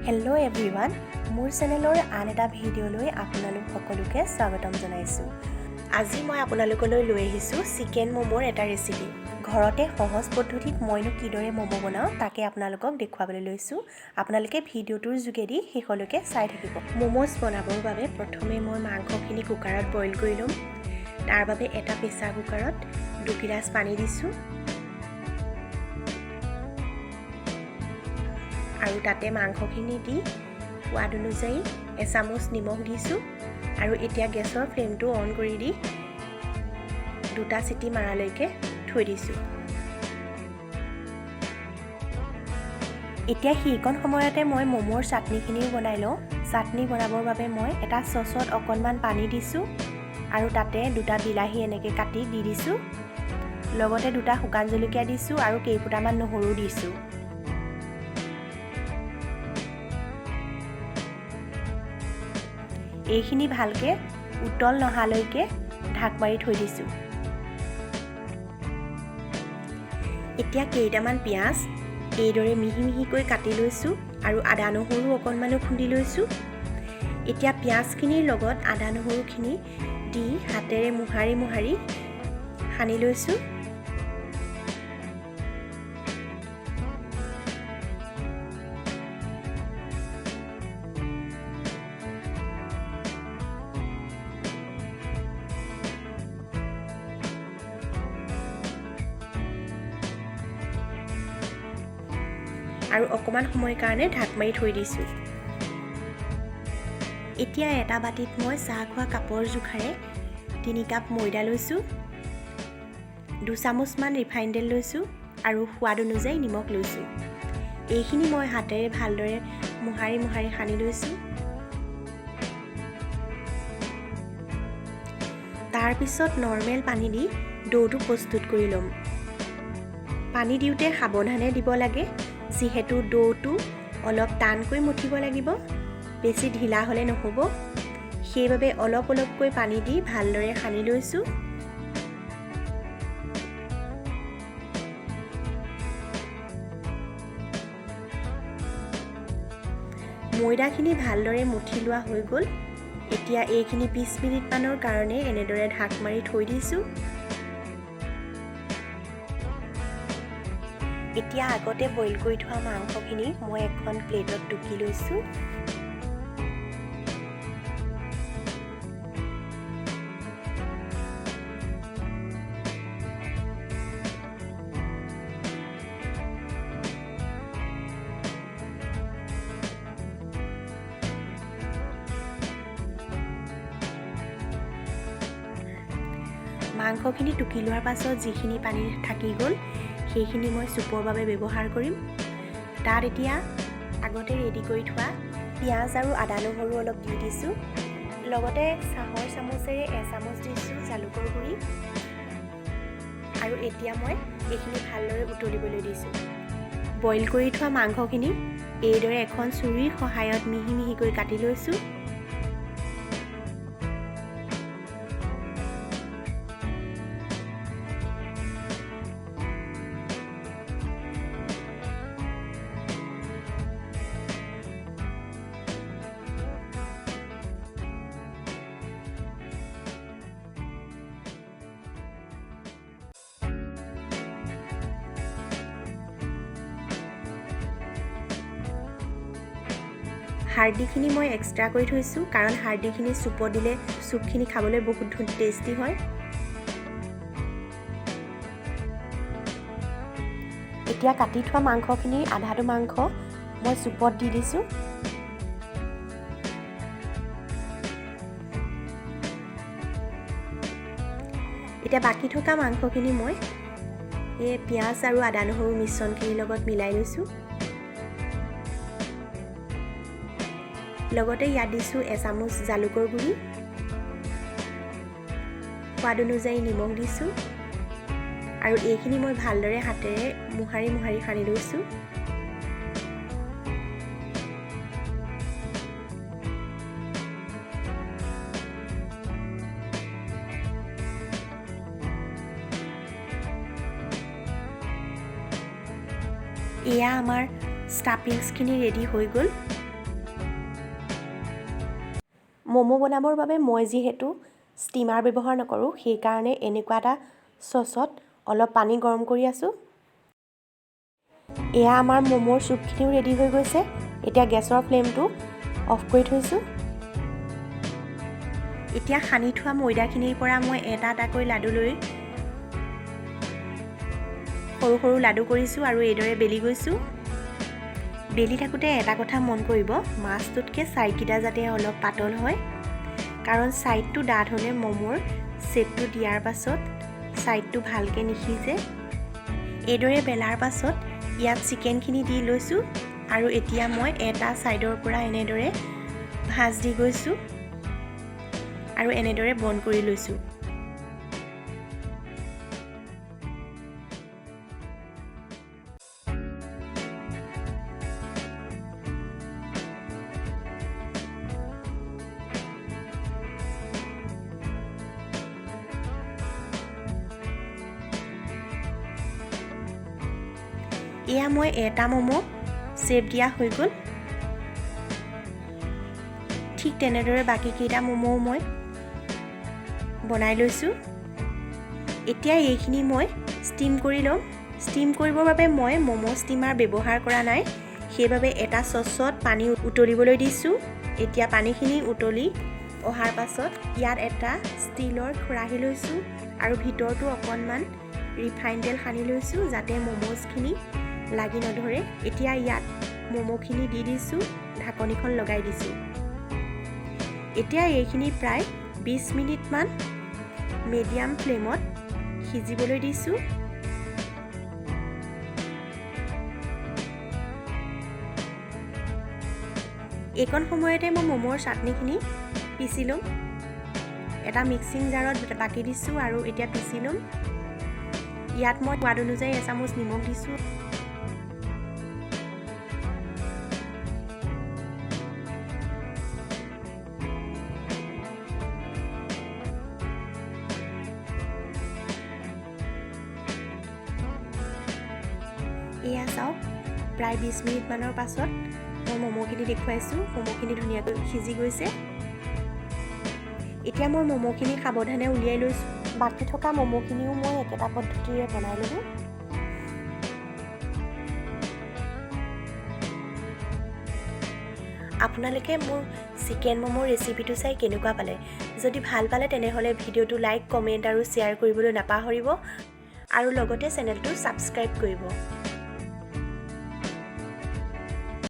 Hello' everyone, মোৰ চেনেলৰ আন এটা ভিডিঅ'লৈ আপোনালোক সকলোকে স্বাগতম জনাইছোঁ। আজি মই আপোনালোকলৈ লৈ আহিছোঁ চিকেন ম'মৰ এটা ৰেচিপি। ঘৰতে সহজ পদ্ধতিত মইনো কিদৰে ম'ম' বনাওঁ তাকে আপোনালোকক দেখুৱাবলৈ লৈছোঁ। আপোনালোকে ভিডিঅ'টোৰ যোগেদি শেষলৈকে চাই থাকিব। ম'ম'জ বনাবৰ বাবে প্ৰথমে মই মাংসখিনি কুকাৰত বইল কৰি ল'ম। তাৰ বাবে এটা প্ৰেছাৰ কুকাৰত 2 গিলাচ পানী দিছোঁ আৰু তাতে মাংসখিনি দি সোৱাদ অনুযায়ী এচামুচ নিমখ দিছোঁ আৰু এতিয়া গেছৰ ফ্লেমটো অন কৰি দি 2টা চিটি মাৰালৈকে থৈ দিছোঁ। এতিয়া সেইকণ সময়তে মই ম'মৰ চাটনিখিনিও বনাই লওঁ। চাটনি বনাবৰ বাবে মই এটা চচত অকণমান পানী দিছোঁ আৰু তাতে 2টা বিলাহী এনেকৈ কাটি দি দিছোঁ। লগতে 2টা শুকান জলকীয়া দিছোঁ আৰু কেইফুটামান নহৰু দিছোঁ। এইখিনি ভালকৈ উতল নহালৈকে ঢাক মাৰি থৈ দিছোঁ। এতিয়া কেইটামান পিঁয়াজ এইদৰে মিহি মিহিকৈ কাটি লৈছোঁ আৰু আদা নহৰু অকণমানো খুন্দি লৈছোঁ। এতিয়া পিঁয়াজখিনিৰ লগত আদা নহৰুখিনি দি হাতেৰে মোহাৰি মোহাৰি সানি লৈছোঁ। আৰু অকণমান সময়ৰ কাৰণে ঢাক মাৰি থৈ দিছোঁ। এতিয়া এটা বাটিত মই চাহ খোৱা কাপৰ জোখাৰে 3 কাপ ময়দা লৈছোঁ, 2 চামুচমান ৰিফাইন তেল লৈছোঁ আৰু সোৱাদ অনুযায়ী নিমখ লৈছোঁ। এইখিনি মই হাতেৰে ভালদৰে মোহাৰি মোহাৰি সানি লৈছোঁ। তাৰপিছত নৰ্মেল পানী দি ডোটো প্ৰস্তুত কৰি ল'ম। পানী দিওঁতে সাৱধানে দিব লাগে, যিহেতু ডোটো অলপ টানকৈ মঠিব লাগিব, বেছি ঢিলা হ'লে নহ'ব। সেইবাবে অলপ অলপকৈ পানী দি ভালদৰে সানি লৈছোঁ। ময়দাখিনি ভালদৰে মঠি লোৱা হৈ গ'ল। এতিয়া এইখিনি 20 মিনিটমানৰ কাৰণে এনেদৰে ঢাক মাৰি থৈ দিছোঁ। এতিয়া আগতে বইল কৰি থোৱা মাংসখিনি মই এখন প্লেটত টুকি লৈছোঁ। মাংসখিনি টুকি লোৱাৰ পাছত যিখিনি পানী থাকি গ'ল সেইখিনি মই চুপৰ বাবে ব্যৱহাৰ কৰিম। তাত এতিয়া আগতে ৰেডি কৰি থোৱা পিঁয়াজ আৰু আদা নহৰু অলপ দি দিছোঁ। লগতে চাহৰ চামুচেৰে এচামুচ দিছোঁ জালুকৰ গুড়ি আৰু এতিয়া মই এইখিনি ভালদৰে উতলিবলৈ দিছোঁ। বইল কৰি থোৱা মাংসখিনি এইদৰে এখন চুৰিৰ সহায়ত মিহি মিহিকৈ কাটি লৈছোঁ। হাৰ্ডিখিনি মই এক্সট্ৰা কৰি থৈছোঁ, কাৰণ হাৰ্ডিখিনি চুপত দিলে চুপখিনি খাবলৈ বহুত টেষ্টি হয়। এতিয়া কাটি থোৱা মাংসখিনিৰ আধাটো মাংস মই চুপত দি দিছোঁ। এতিয়া বাকী থকা মাংসখিনি মই এই পিঁয়াজ আৰু আদা নহৰু মিশ্ৰণখিনিৰ লগত মিলাই লৈছোঁ। লগতে ইয়াত দিছোঁ এচামুচ জালুকৰ গুড়ি, সোৱাদ অনুযায়ী নিমখ দিছোঁ আৰু এইখিনি মই ভালদৰে হাতেৰে মোহাৰি মোহাৰি সানি লৈছোঁ। এয়া আমাৰ ষ্টাফিংছখিনি ৰেডি হৈ গ'ল। ম'ম' বনাবৰ বাবে মই যিহেতু ষ্টিমাৰ ব্যৱহাৰ নকৰোঁ, সেইকাৰণে এনেকুৱা এটা চচত অলপ পানী গৰম কৰি আছোঁ। এয়া আমাৰ ম'ম'ৰ চুপখিনিও ৰেডি হৈ গৈছে। এতিয়া গেছৰ ফ্লেমটো অফ কৰি থৈছোঁ। এতিয়া সানি থোৱা ময়দাখিনিৰ পৰা মই এটা এটাকৈ লাডু লৈ সৰু সৰু লাডু কৰিছোঁ আৰু এইদৰে বেলি গৈছোঁ। বেলি থাকোঁতে এটা কথা মন কৰিব, মাছটোতকৈ ছাইডকেইটা যাতে অলপ পাতল হয়, কাৰণ ছাইডটো ডাঠ হ'লে ম'ম'ৰ শ্বেপটো দিয়াৰ পাছত ছাইডটো ভালকৈ নিসিজে। এইদৰে বেলাৰ পাছত ইয়াত চিকেনখিনি দি লৈছোঁ আৰু এতিয়া মই এটা ছাইডৰ পৰা এনেদৰে ভাজ দি গৈছোঁ আৰু এনেদৰে বন্ধ কৰি লৈছোঁ। এয়া মই এটা ম'ম' শ্বেপ দিয়া হৈ গ'ল। ঠিক তেনেদৰে বাকীকেইটা ম'ম'ও মই বনাই লৈছোঁ। এতিয়া এইখিনি মই ষ্টিম কৰি ল'ম। ষ্টিম কৰিবৰ বাবে মই ম'ম' ষ্টিমাৰ ব্যৱহাৰ কৰা নাই, সেইবাবে এটা চচত পানী উতলিবলৈ দিছোঁ। এতিয়া পানীখিনি উতলি অহাৰ পাছত ইয়াত এটা ষ্টীলৰ খৰাহী লৈছোঁ আৰু ভিতৰতো অকণমান ৰিফাইন তেল সানি লৈছোঁ যাতে ম'ম'জখিনি লাগি নধৰে। এতিয়া ইয়াত ম'ম'খিনি দি দিছোঁ, ঢাকনিখন লগাই দিছোঁ। এতিয়া এইখিনি প্ৰায় 20 মিনিটমান মিডিয়াম ফ্লেমত সিজিবলৈ দিছোঁ। এইকণ সময়তে মই ম'ম'ৰ চাটনিখিনি পিচি ল'ম। এটা মিক্সিং জাৰত বাকি দিছোঁ আৰু এতিয়া পিচি ল'ম। ইয়াত মই সোৱাদ অনুযায়ী এচামুচ নিমখ দিছোঁ। এয়া চাওক, প্ৰায় 20 মিনিটমানৰ পাছত মই ম'ম'খিনি দেখুৱাইছোঁ। ম'ম'খিনি ধুনীয়াকৈ সিজি গৈছে। এতিয়া মই ম'ম'খিনি সাৱধানে উলিয়াই লৈছোঁ। বাকী থকা ম'ম'খিনিও মই একেটা পদ্ধতিৰে বনাই ল'লোঁ। আপোনালোকে মোৰ চিকেন ম'ম'ৰ ৰেচিপিটো চাই কেনেকুৱা পালে? যদি ভাল পালে তেনেহ'লে ভিডিঅ'টো লাইক, কমেণ্ট আৰু শ্বেয়াৰ কৰিবলৈ নাপাহৰিব আৰু লগতে চেনেলটো ছাবস্ক্ৰাইব কৰিব।